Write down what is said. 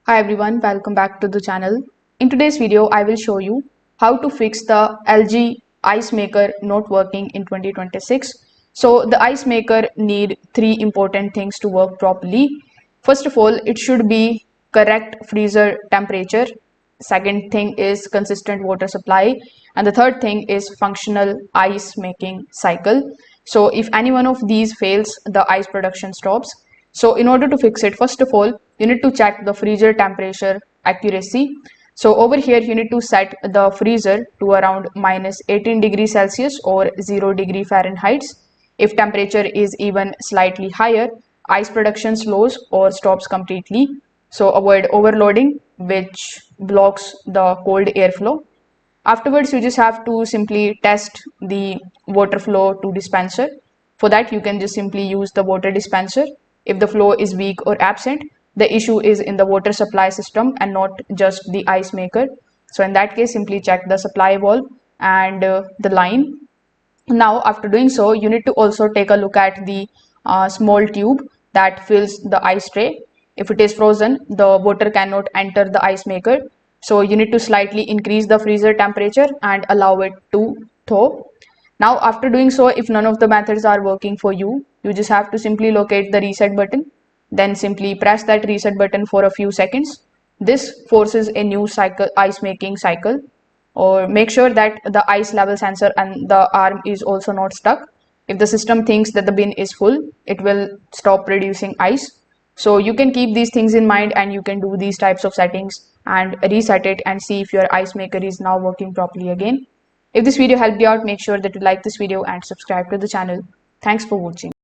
Hi everyone, welcome back to the channel. In today's video, I will show you how to fix the LG ice maker not working in 2026. So the ice maker need three important things to work properly. First of all, it should be correct freezer temperature. Second thing is consistent water supply. And the third thing is functional ice making cycle. So if any one of these fails, the ice production stops. So in order to fix it, first of all, you need to check the freezer temperature accuracy. So over here, you need to set the freezer to around minus 18 degrees Celsius or 0 degree Fahrenheit. If temperature is even slightly higher, ice production slows or stops completely. So avoid overloading, which blocks the cold airflow. Afterwards, you just have to simply test the water flow to dispenser. For that, you can just simply use the water dispenser. If the flow is weak or absent, the issue is in the water supply system and not just the ice maker. So in that case, simply check the supply valve and the line. Now, after doing so, you need to also take a look at the small tube that fills the ice tray. If it is frozen, the water cannot enter the ice maker. So you need to slightly increase the freezer temperature and allow it to thaw. Now, after doing so, if none of the methods are working for you, you just have to simply locate the reset button. Then simply press that reset button for a few seconds. This forces a new cycle, ice making cycle, or make sure that the ice level sensor and the arm is also not stuck. If the system thinks that the bin is full, it will stop producing ice. So you can keep these things in mind and you can do these types of settings and reset it and see if your ice maker is now working properly again. If this video helped you out, make sure that you like this video and subscribe to the channel. Thanks for watching.